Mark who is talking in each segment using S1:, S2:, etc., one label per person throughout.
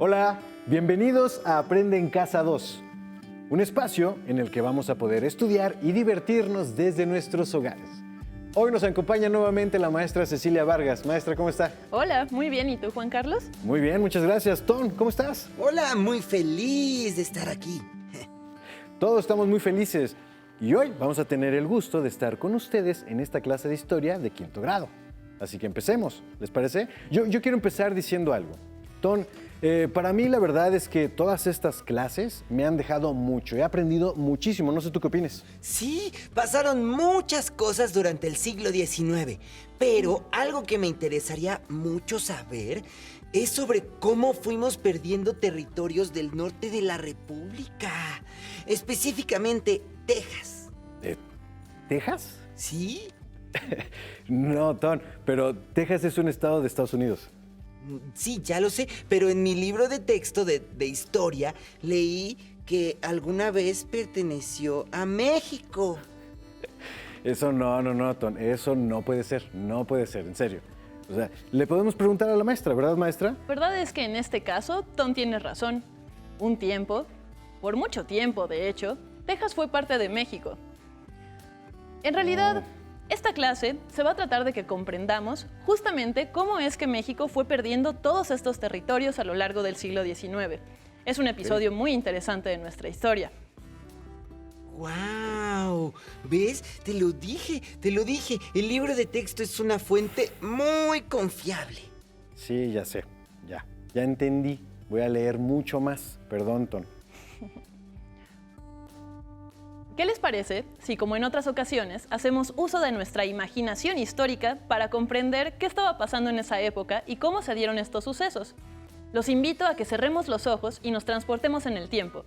S1: Hola, bienvenidos a Aprende en Casa 2, un espacio en el que vamos a poder estudiar y divertirnos desde nuestros hogares. Hoy nos acompaña nuevamente la maestra Cecilia Vargas. Maestra, ¿cómo está?
S2: Hola, muy bien. ¿Y tú, Juan Carlos?
S1: Muy bien, muchas gracias. Ton, ¿cómo estás?
S3: Hola, muy feliz de estar aquí.
S1: Todos estamos muy felices y hoy vamos a tener el gusto de estar con ustedes en esta clase de historia de quinto grado. Así que empecemos, ¿les parece? Yo quiero empezar diciendo algo. Ton, para mí la verdad es que todas estas clases me han dejado mucho, he aprendido muchísimo, no sé tú qué opinas.
S3: Sí, pasaron muchas cosas durante el siglo XIX, pero algo que me interesaría mucho saber es sobre cómo fuimos perdiendo territorios del norte de la República, específicamente Texas.
S1: ¿Texas?
S3: ¿Sí?
S1: No, Ton, pero Texas es un estado de Estados Unidos.
S3: Sí, ya lo sé, pero en mi libro de texto de historia leí que alguna vez perteneció a México.
S1: Eso no, Ton, eso no puede ser, en serio. O sea, le podemos preguntar a la maestra, ¿verdad, maestra?
S2: Verdad es que en este caso, Tom tiene razón. Un tiempo, por mucho tiempo de hecho, Texas fue parte de México. En realidad, esta clase se va a tratar de que comprendamos justamente cómo es que México fue perdiendo todos estos territorios a lo largo del siglo XIX. Es un episodio muy interesante de nuestra historia.
S3: ¡Guau! ¿Ves? Te lo dije. El libro de texto es una fuente muy confiable.
S1: Sí, ya sé, ya entendí. Voy a leer mucho más, perdón, Ton.
S2: ¿Qué les parece si, como en otras ocasiones, hacemos uso de nuestra imaginación histórica para comprender qué estaba pasando en esa época y cómo se dieron estos sucesos? Los invito a que cerremos los ojos y nos transportemos en el tiempo.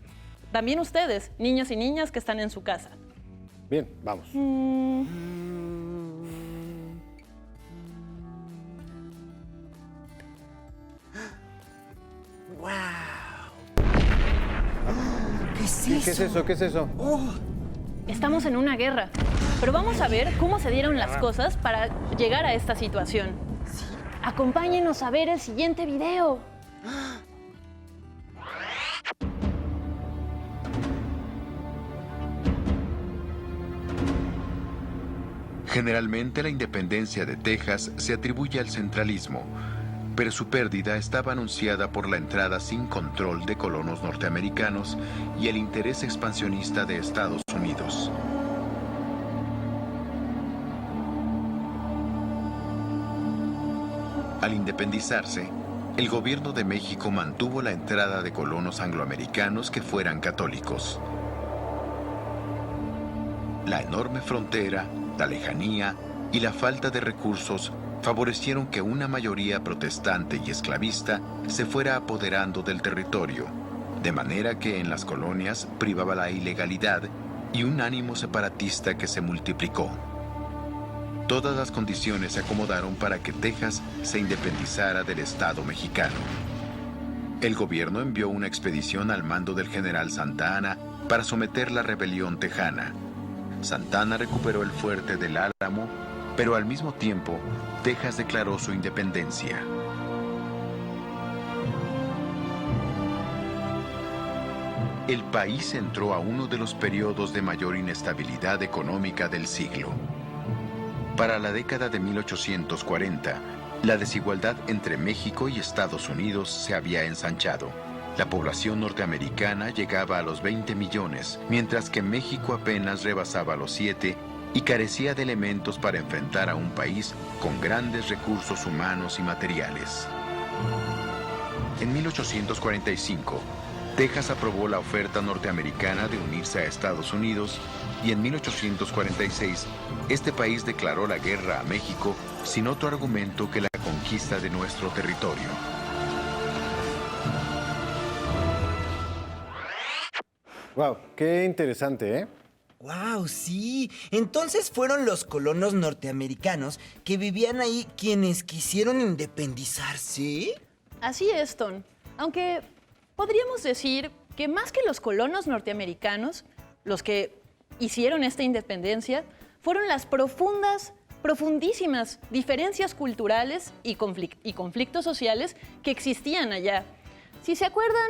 S2: También ustedes, niños y niñas que están en su casa.
S1: Bien, vamos.
S3: ¡Guau! ¿Qué es
S1: ¿Qué
S3: eso?
S1: es eso? ¿Qué es eso?
S3: ¡Oh!
S2: Estamos en una guerra, pero vamos a ver cómo se dieron las cosas para llegar a esta situación. Acompáñenos a ver el siguiente video.
S4: Generalmente la independencia de Texas se atribuye al centralismo, pero su pérdida estaba anunciada por la entrada sin control de colonos norteamericanos y el interés expansionista de Estados Unidos. Al independizarse, el gobierno de México mantuvo la entrada de colonos angloamericanos que fueran católicos. La enorme frontera, la lejanía y la falta de recursos favorecieron que una mayoría protestante y esclavista se fuera apoderando del territorio, de manera que en las colonias privaba la ilegalidad y un ánimo separatista que se multiplicó. Todas las condiciones se acomodaron para que Texas se independizara del Estado mexicano. El gobierno envió una expedición al mando del general Santa Anna para someter la rebelión tejana. Santa Anna recuperó el fuerte del Álamo, pero al mismo tiempo, Texas declaró su independencia. El país entró a uno de los periodos de mayor inestabilidad económica del siglo. Para la década de 1840, la desigualdad entre México y Estados Unidos se había ensanchado. La población norteamericana llegaba a los 20 millones, mientras que México apenas rebasaba los 7 y carecía de elementos para enfrentar a un país con grandes recursos humanos y materiales. En 1845, Texas aprobó la oferta norteamericana de unirse a Estados Unidos y en 1846 este país declaró la guerra a México sin otro argumento que la conquista de nuestro territorio.
S1: Wow, qué interesante, ¿eh?
S3: ¡Wow! Sí. Entonces fueron los colonos norteamericanos que vivían ahí quienes quisieron independizarse.
S2: Así es, Tom. Aunque podríamos decir que más que los colonos norteamericanos, los que hicieron esta independencia, fueron las profundísimas diferencias culturales y conflictos sociales que existían allá. Si se acuerdan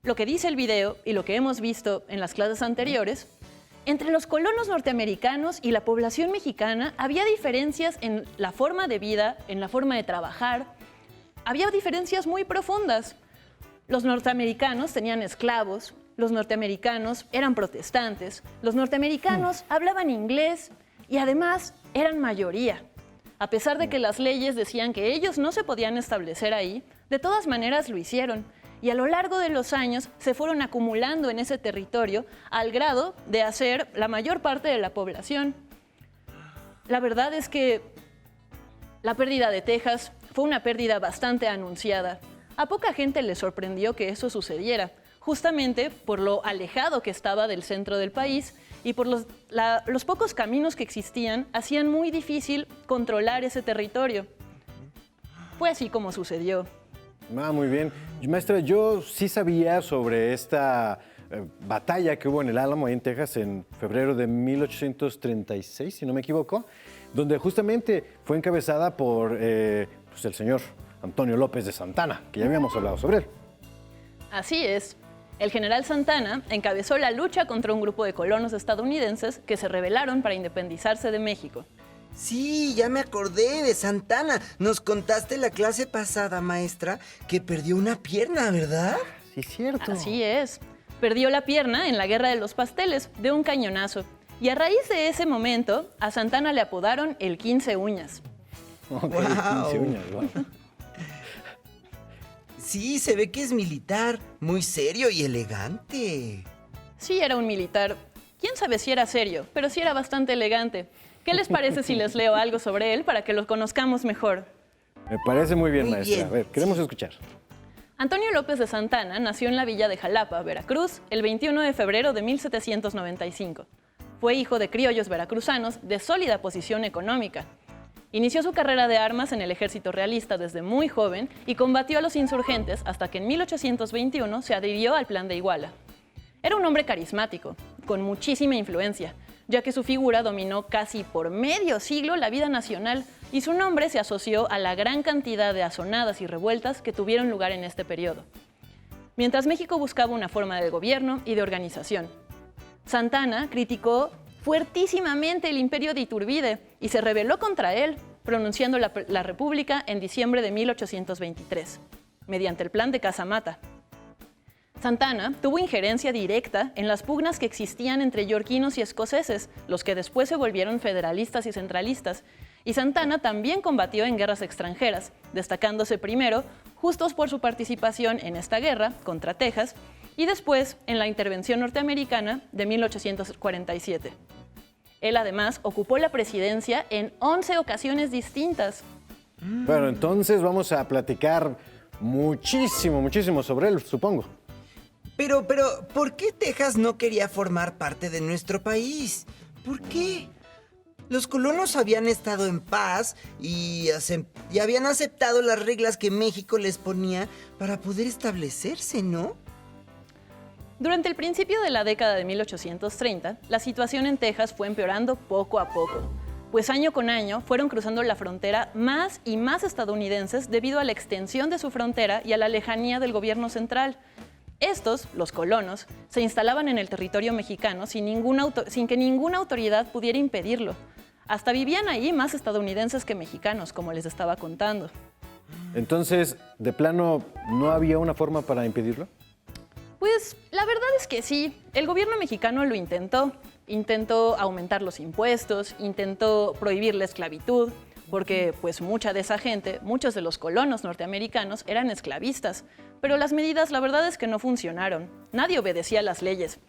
S2: lo que dice el video y lo que hemos visto en las clases anteriores, entre los colonos norteamericanos y la población mexicana había diferencias en la forma de vida, en la forma de trabajar. Había diferencias muy profundas. Los norteamericanos tenían esclavos, los norteamericanos eran protestantes, los norteamericanos hablaban inglés y además eran mayoría. A pesar de que las leyes decían que ellos no se podían establecer ahí, de todas maneras lo hicieron. Y a lo largo de los años se fueron acumulando en ese territorio al grado de hacer la mayor parte de la población. La verdad es que la pérdida de Texas fue una pérdida bastante anunciada. A poca gente le sorprendió que eso sucediera, justamente por lo alejado que estaba del centro del país y por los pocos caminos que existían, hacían muy difícil controlar ese territorio. Fue así como sucedió.
S1: Muy bien. Maestra, yo sí sabía sobre esta batalla que hubo en el Álamo, ahí en Texas, en febrero de 1836, si no me equivoco, donde justamente fue encabezada por pues el señor Antonio López de Santana, que ya habíamos hablado sobre él.
S2: Así es. El general Santana encabezó la lucha contra un grupo de colonos estadounidenses que se rebelaron para independizarse de México.
S3: Sí, ya me acordé de Santana. Nos contaste la clase pasada, maestra, que perdió una pierna, ¿verdad?
S1: Sí, es cierto.
S2: Así es. Perdió la pierna en la Guerra de los Pasteles de un cañonazo. Y a raíz de ese momento, a Santana le apodaron el 15 uñas.
S1: Ok,
S3: Guau.
S1: 15 uñas, guau.
S3: Sí, se ve que es militar, muy serio y elegante.
S2: Sí, era un militar. Quién sabe si era serio, pero sí era bastante elegante. ¿Qué les parece si les leo algo sobre él para que lo conozcamos mejor?
S1: Me parece muy bien,
S3: Muy
S1: maestra.
S3: bien.
S1: A ver, queremos escuchar.
S2: Antonio López de Santana nació en la villa de Jalapa, Veracruz, el 21 de febrero de 1795. Fue hijo de criollos veracruzanos de sólida posición económica. Inició su carrera de armas en el ejército realista desde muy joven y combatió a los insurgentes hasta que en 1821 se adhirió al Plan de Iguala. Era un hombre carismático, con muchísima influencia, ya que su figura dominó casi por medio siglo la vida nacional y su nombre se asoció a la gran cantidad de azonadas y revueltas que tuvieron lugar en este periodo. Mientras México buscaba una forma de gobierno y de organización, Santana criticó fuertísimamente el imperio de Iturbide y se rebeló contra él, pronunciando la República en diciembre de 1823, mediante el Plan de Casamata. Santana tuvo injerencia directa en las pugnas que existían entre yorquinos y escoceses, los que después se volvieron federalistas y centralistas, y Santana también combatió en guerras extranjeras, destacándose primero justos por su participación en esta guerra contra Texas y después en la intervención norteamericana de 1847. Él además ocupó la presidencia en 11 ocasiones distintas.
S1: Bueno, entonces vamos a platicar muchísimo sobre él, supongo.
S3: Pero, ¿por qué Texas no quería formar parte de nuestro país? ¿Por qué? Los colonos habían estado en paz y habían aceptado las reglas que México les ponía para poder establecerse, ¿no?
S2: Durante el principio de la década de 1830, la situación en Texas fue empeorando poco a poco, pues año con año fueron cruzando la frontera más y más estadounidenses debido a la extensión de su frontera y a la lejanía del gobierno central. Estos, los colonos, se instalaban en el territorio mexicano sin que ninguna autoridad pudiera impedirlo. Hasta vivían ahí más estadounidenses que mexicanos, como les estaba contando.
S1: Entonces, ¿de plano no había una forma para impedirlo?
S2: Pues la verdad es que sí, el gobierno mexicano lo intentó. Intentó aumentar los impuestos, intentó prohibir la esclavitud, porque pues mucha de esa gente, muchos de los colonos norteamericanos eran esclavistas, pero las medidas la verdad es que no funcionaron. Nadie obedecía las leyes.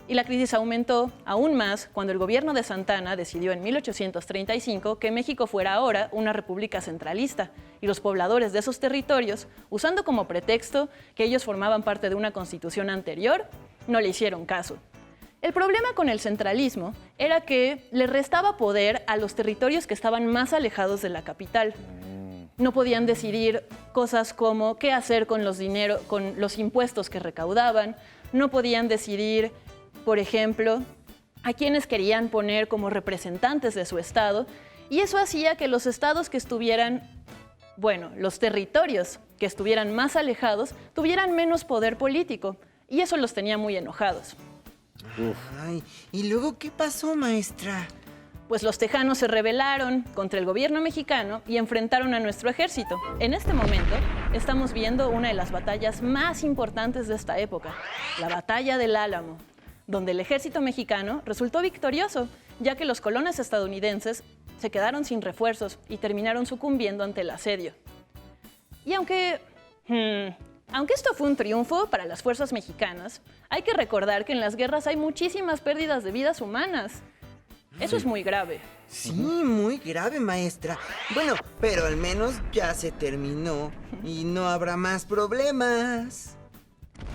S2: Y la crisis aumentó aún más cuando el gobierno de Santana decidió en 1835 que México fuera ahora una república centralista y los pobladores de esos territorios, usando como pretexto que ellos formaban parte de una constitución anterior, no le hicieron caso. El problema con el centralismo era que le restaba poder a los territorios que estaban más alejados de la capital. No podían decidir cosas como qué hacer con los impuestos que recaudaban, no podían decidir, por ejemplo, a quienes querían poner como representantes de su estado, y eso hacía que los estados que estuvieran, los territorios que estuvieran más alejados tuvieran menos poder político, y eso los tenía muy enojados.
S3: Ay, ¿y luego qué pasó, maestra?
S2: Pues los tejanos se rebelaron contra el gobierno mexicano y enfrentaron a nuestro ejército. En este momento estamos viendo una de las batallas más importantes de esta época, la Batalla del Álamo, donde el ejército mexicano resultó victorioso, ya que los colonos estadounidenses se quedaron sin refuerzos y terminaron sucumbiendo ante el asedio. Y aunque esto fue un triunfo para las fuerzas mexicanas, hay que recordar que en las guerras hay muchísimas pérdidas de vidas humanas. Eso es muy grave.
S3: Sí, muy grave, maestra. Bueno, pero al menos ya se terminó y no habrá más problemas.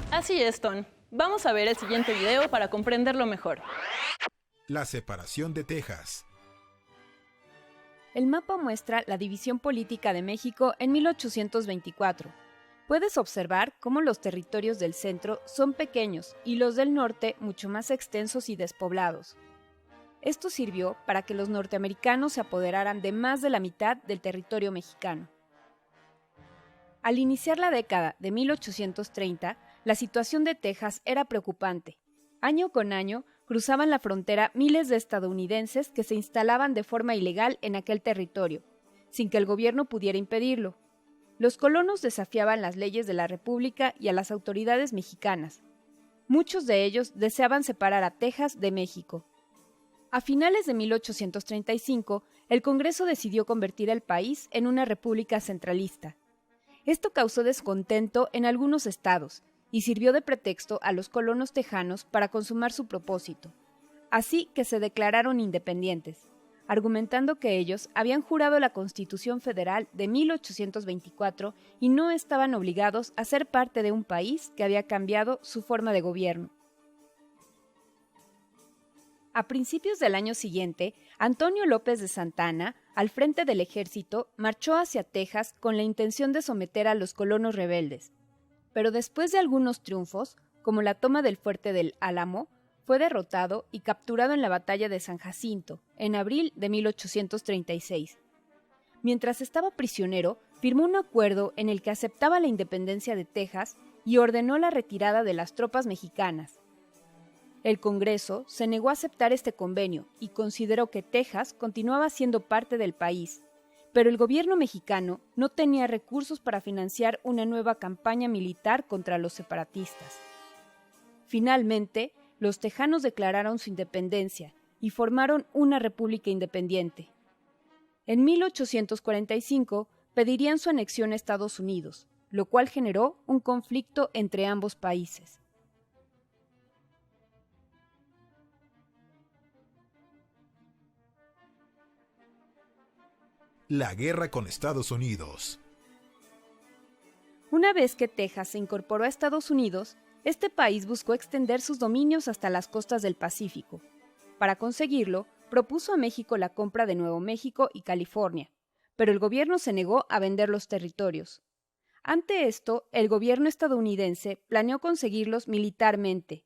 S2: Así es, Ton. Vamos a ver el siguiente video para comprenderlo mejor.
S5: La separación de Texas.
S6: El mapa muestra la división política de México en 1824. Puedes observar cómo los territorios del centro son pequeños y los del norte mucho más extensos y despoblados. Esto sirvió para que los norteamericanos se apoderaran de más de la mitad del territorio mexicano. Al iniciar la década de 1830, la situación de Texas era preocupante. Año con año, cruzaban la frontera miles de estadounidenses que se instalaban de forma ilegal en aquel territorio, sin que el gobierno pudiera impedirlo. Los colonos desafiaban las leyes de la República y a las autoridades mexicanas. Muchos de ellos deseaban separar a Texas de México. A finales de 1835, el Congreso decidió convertir el país en una república centralista. Esto causó descontento en algunos estados y sirvió de pretexto a los colonos tejanos para consumar su propósito. Así que se declararon independientes, argumentando que ellos habían jurado la Constitución Federal de 1824 y no estaban obligados a ser parte de un país que había cambiado su forma de gobierno. A principios del año siguiente, Antonio López de Santana, al frente del ejército, marchó hacia Texas con la intención de someter a los colonos rebeldes. Pero después de algunos triunfos, como la toma del fuerte del Álamo, fue derrotado y capturado en la batalla de San Jacinto, en abril de 1836. Mientras estaba prisionero, firmó un acuerdo en el que aceptaba la independencia de Texas y ordenó la retirada de las tropas mexicanas. El Congreso se negó a aceptar este convenio y consideró que Texas continuaba siendo parte del país, pero el gobierno mexicano no tenía recursos para financiar una nueva campaña militar contra los separatistas. Finalmente, los tejanos declararon su independencia y formaron una república independiente. En 1845 pedirían su anexión a Estados Unidos, lo cual generó un conflicto entre ambos países.
S5: La guerra con Estados Unidos.
S6: Una vez que Texas se incorporó a Estados Unidos, este país buscó extender sus dominios hasta las costas del Pacífico. Para conseguirlo, propuso a México la compra de Nuevo México y California, pero el gobierno se negó a vender los territorios. Ante esto, el gobierno estadounidense planeó conseguirlos militarmente.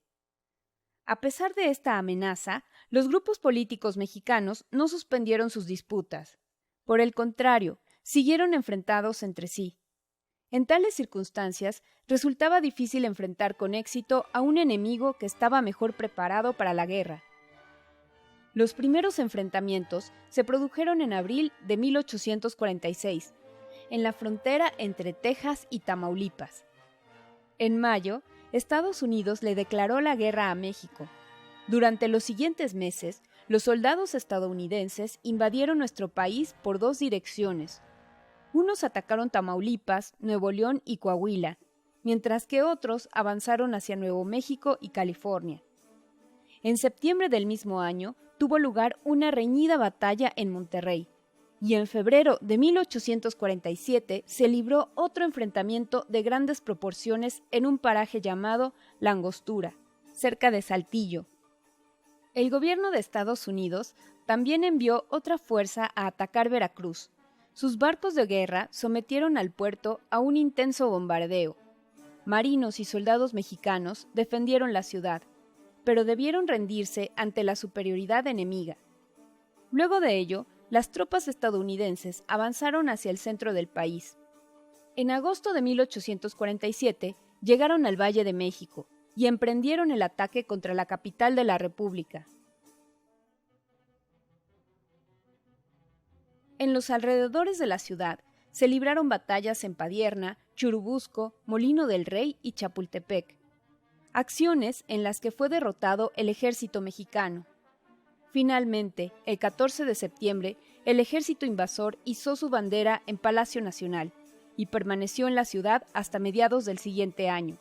S6: A pesar de esta amenaza, los grupos políticos mexicanos no suspendieron sus disputas. Por el contrario, siguieron enfrentados entre sí. En tales circunstancias, resultaba difícil enfrentar con éxito a un enemigo que estaba mejor preparado para la guerra. Los primeros enfrentamientos se produjeron en abril de 1846, en la frontera entre Texas y Tamaulipas. En mayo, Estados Unidos le declaró la guerra a México. Durante los siguientes meses, los soldados estadounidenses invadieron nuestro país por dos direcciones. Unos atacaron Tamaulipas, Nuevo León y Coahuila, mientras que otros avanzaron hacia Nuevo México y California. En septiembre del mismo año tuvo lugar una reñida batalla en Monterrey, y en febrero de 1847 se libró otro enfrentamiento de grandes proporciones en un paraje llamado La Angostura, cerca de Saltillo. El gobierno de Estados Unidos también envió otra fuerza a atacar Veracruz. Sus barcos de guerra sometieron al puerto a un intenso bombardeo. Marinos y soldados mexicanos defendieron la ciudad, pero debieron rendirse ante la superioridad enemiga. Luego de ello, las tropas estadounidenses avanzaron hacia el centro del país. En agosto de 1847 llegaron al Valle de México y emprendieron el ataque contra la capital de la República. En los alrededores de la ciudad se libraron batallas en Padierna, Churubusco, Molino del Rey y Chapultepec, acciones en las que fue derrotado el ejército mexicano. Finalmente, el 14 de septiembre, el ejército invasor izó su bandera en Palacio Nacional y permaneció en la ciudad hasta mediados del siguiente año.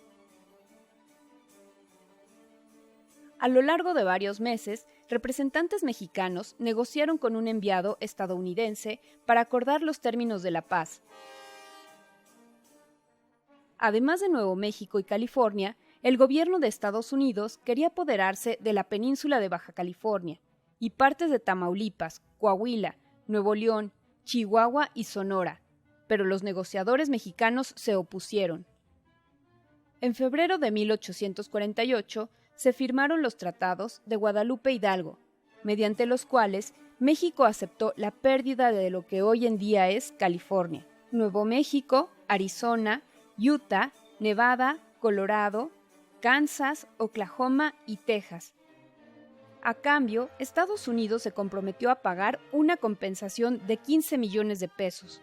S6: A lo largo de varios meses, representantes mexicanos negociaron con un enviado estadounidense para acordar los términos de la paz. Además de Nuevo México y California, el gobierno de Estados Unidos quería apoderarse de la península de Baja California y partes de Tamaulipas, Coahuila, Nuevo León, Chihuahua y Sonora, pero los negociadores mexicanos se opusieron. En febrero de 1848 se firmaron los tratados de Guadalupe Hidalgo, mediante los cuales México aceptó la pérdida de lo que hoy en día es California, Nuevo México, Arizona, Utah, Nevada, Colorado, Kansas, Oklahoma y Texas. A cambio, Estados Unidos se comprometió a pagar una compensación de 15 millones de pesos.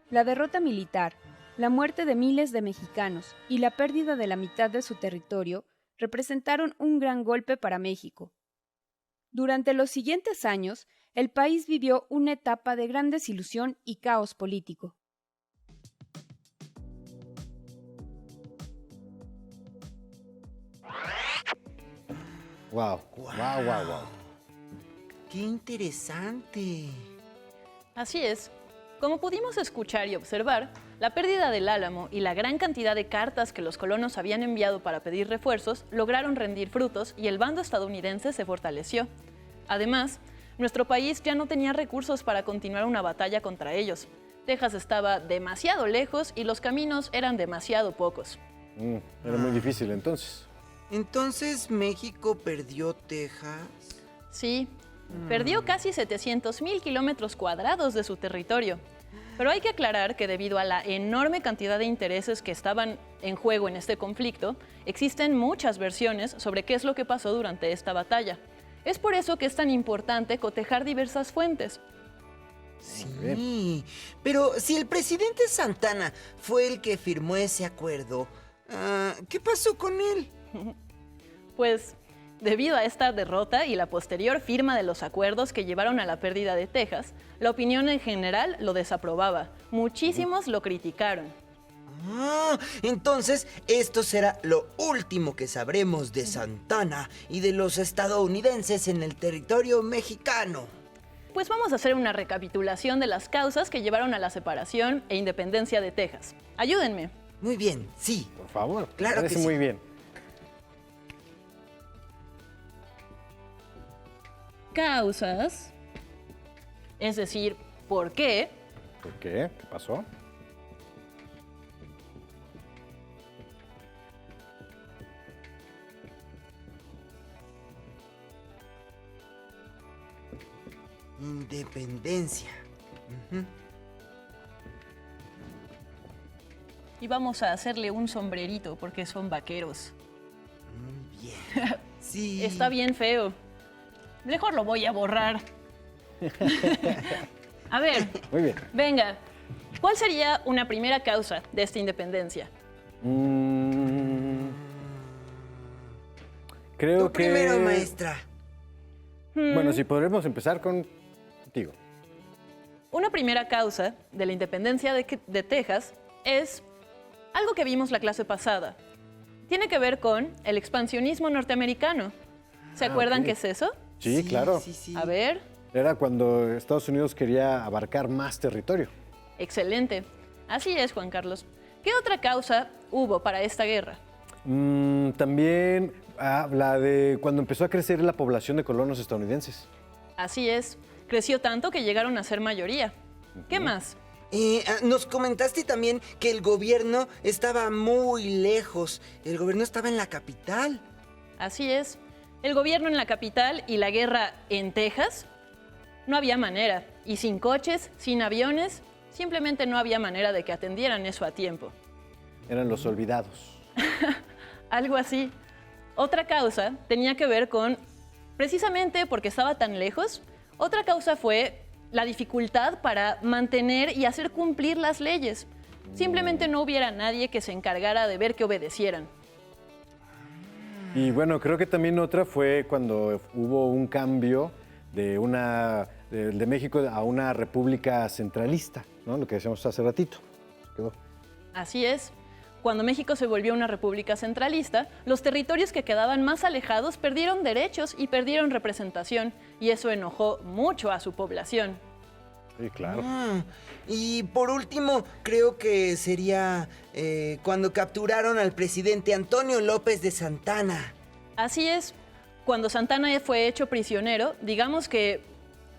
S6: La derrota militar, la muerte de miles de mexicanos y la pérdida de la mitad de su territorio representaron un gran golpe para México. Durante los siguientes años, el país vivió una etapa de gran desilusión y caos político.
S1: Wow.
S3: ¡Qué interesante!
S2: Así es. Como pudimos escuchar y observar, la pérdida del Álamo y la gran cantidad de cartas que los colonos habían enviado para pedir refuerzos lograron rendir frutos y el bando estadounidense se fortaleció. Además, nuestro país ya no tenía recursos para continuar una batalla contra ellos. Texas estaba demasiado lejos y los caminos eran demasiado pocos.
S1: Era muy difícil entonces.
S3: ¿Entonces México perdió Texas?
S2: Sí, perdió casi 700,000 kilómetros cuadrados de su territorio. Pero hay que aclarar que debido a la enorme cantidad de intereses que estaban en juego en este conflicto, existen muchas versiones sobre qué es lo que pasó durante esta batalla. Es por eso que es tan importante cotejar diversas fuentes.
S3: Sí, pero si el presidente Santana fue el que firmó ese acuerdo, ¿qué pasó con él?
S2: Pues, debido a esta derrota y la posterior firma de los acuerdos que llevaron a la pérdida de Texas, la opinión en general lo desaprobaba. Muchísimos lo criticaron.
S3: Entonces esto será lo último que sabremos de Santana y de los estadounidenses en el territorio mexicano.
S2: Pues vamos a hacer una recapitulación de las causas que llevaron a la separación e independencia de Texas. Ayúdenme.
S3: Muy bien, sí.
S1: Por favor.
S3: Claro que
S1: parece
S3: sí.
S1: muy bien.
S2: Causas, es decir, ¿por qué?
S1: ¿Por qué? ¿Qué pasó?
S3: Independencia.
S2: Y vamos a hacerle un sombrerito porque son vaqueros.
S3: Muy bien. Sí.
S2: Está bien feo. Mejor lo voy a borrar. A ver,
S1: Muy bien.
S2: venga. ¿Cuál sería una primera causa de esta independencia?
S1: Creo
S3: Tú
S1: que...
S3: primero, maestra.
S1: Bueno, si podremos empezar contigo.
S2: Una primera causa de la independencia de Texas es algo que vimos la clase pasada. Tiene que ver con el expansionismo norteamericano. ¿Se acuerdan
S1: ok.
S2: qué es eso?
S1: Sí, claro.
S3: Sí.
S2: A ver,
S1: Era cuando Estados Unidos quería abarcar más territorio.
S2: excelente. Así es, Juan Carlos. ¿Qué otra causa hubo para esta guerra?
S1: También la de cuando empezó a crecer la población de colonos estadounidenses.
S2: Así es. Creció tanto que llegaron a ser mayoría. ¿Qué más?
S3: Nos comentaste también que el gobierno estaba muy lejos. El gobierno estaba en la capital.
S2: Así es. El gobierno en la capital y la guerra en Texas. No había manera. Y sin coches, sin aviones, Simplemente no había manera de que atendieran eso a tiempo.
S1: Eran los olvidados.
S2: Algo así. Otra causa tenía que ver con, precisamente porque estaba tan lejos, otra causa fue la dificultad para mantener y hacer cumplir las leyes. Simplemente no hubiera nadie que se encargara de ver que obedecieran.
S1: Y bueno, creo que también otra fue cuando hubo un cambio de México a una república centralista, ¿no? Lo que decíamos hace ratito. Quedó.
S2: Así es. Cuando México se volvió una república centralista, los territorios que quedaban más alejados perdieron derechos y perdieron representación, y eso enojó mucho a su población.
S1: Sí, claro.
S3: Y por último, creo que sería cuando capturaron al presidente Antonio López de Santana.
S2: Así es. Cuando Santana fue hecho prisionero, digamos que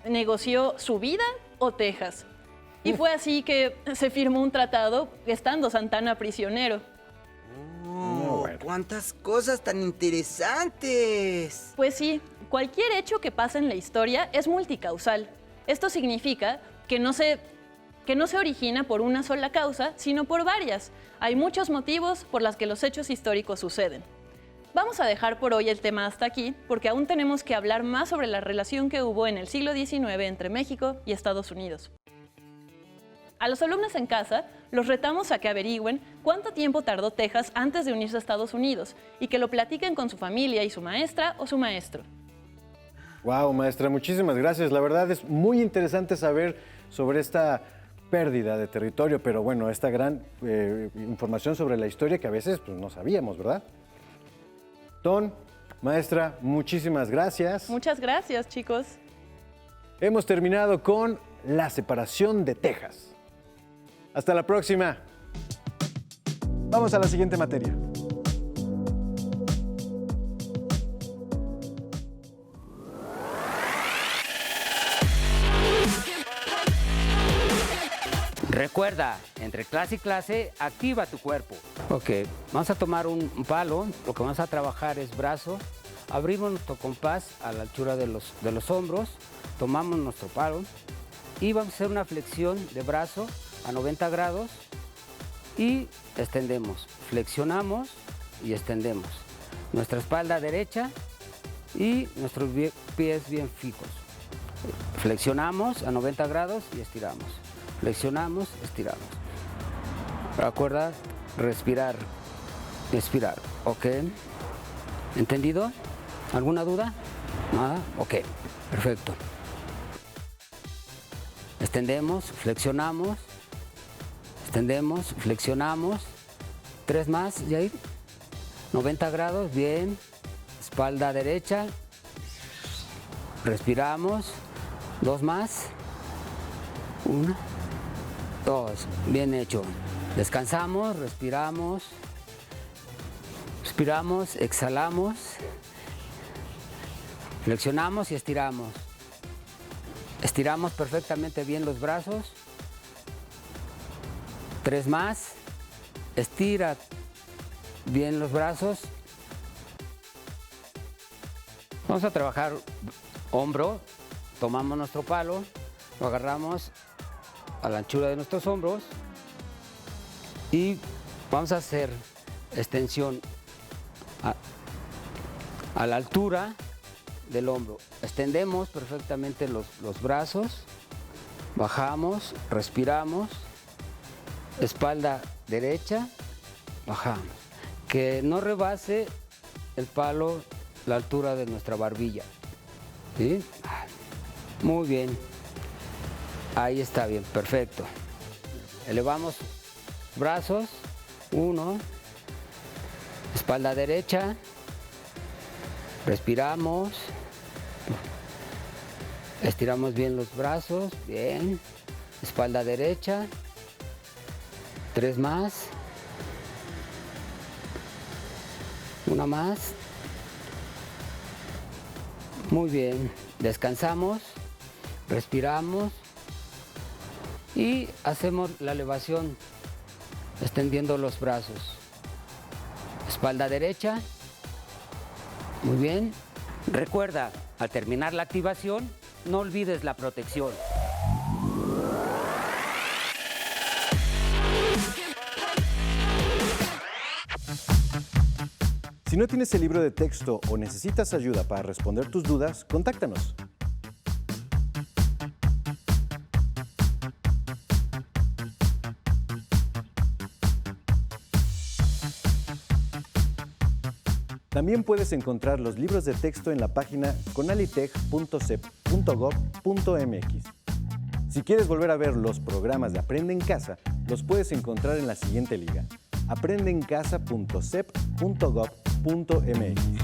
S2: negoció su vida o Texas. Y fue así que se firmó un tratado estando Santana prisionero.
S1: Bueno.
S3: ¡Cuántas cosas tan interesantes!
S2: Pues sí, cualquier hecho que pasa en la historia es multicausal. Esto significa que no se origina por una sola causa, sino por varias. Hay muchos motivos por los que los hechos históricos suceden. Vamos a dejar por hoy el tema hasta aquí, porque aún tenemos que hablar más sobre la relación que hubo en el siglo XIX entre México y Estados Unidos. A los alumnos en casa los retamos a que averigüen cuánto tiempo tardó Texas antes de unirse a Estados Unidos y que lo platiquen con su familia y su maestra o su maestro.
S1: Wow, maestra, muchísimas gracias. La verdad es muy interesante saber sobre esta pérdida de territorio, pero bueno, esta gran información sobre la historia que a veces pues, no sabíamos, ¿verdad? Ton, maestra, muchísimas gracias.
S2: Muchas gracias, chicos.
S1: Hemos terminado con la separación de Texas. Hasta la próxima. Vamos a la siguiente materia.
S7: Recuerda, entre clase y clase, activa tu cuerpo. Ok, vamos a tomar un palo, lo que vamos a trabajar es brazo, abrimos nuestro compás a la altura de los hombros, tomamos nuestro palo y vamos a hacer una flexión de brazo a 90 grados y extendemos, flexionamos y extendemos. Nuestra espalda derecha y nuestros pies bien fijos. Flexionamos a 90 grados y estiramos. Flexionamos, estiramos. Recuerda respirar, expirar. ¿Ok? ¿Entendido? ¿Alguna duda? ¿Nada? Ok, perfecto. Extendemos, flexionamos, extendemos, flexionamos. 3 más, Yair. 90 grados, bien. Espalda derecha. Respiramos. 2 más. 1, 2. Bien hecho. Descansamos, respiramos. Respiramos, exhalamos. Flexionamos y estiramos. Estiramos perfectamente bien los brazos. 3 más. Estira bien los brazos. Vamos a trabajar hombro. Tomamos nuestro palo, lo agarramos a la anchura de nuestros hombros y vamos a hacer extensión a la altura del hombro. Extendemos perfectamente los brazos, bajamos, respiramos, espalda derecha, bajamos. Que no rebase el palo la altura de nuestra barbilla. ¿Sí? Muy bien. Ahí está bien, perfecto. Elevamos brazos, 1, espalda derecha, respiramos, estiramos bien los brazos, bien, espalda derecha, 3 más, 1 más, muy bien, descansamos, respiramos y hacemos la elevación extendiendo los brazos. Espalda derecha. Muy bien. Recuerda, al terminar la activación, no olvides la protección.
S1: Si no tienes el libro de texto o necesitas ayuda para responder tus dudas, contáctanos. También puedes encontrar los libros de texto en la página conalitech.cep.gov.mx. Si quieres volver a ver los programas de Aprende en Casa, los puedes encontrar en la siguiente liga: aprendeencasa.cep.gov.mx.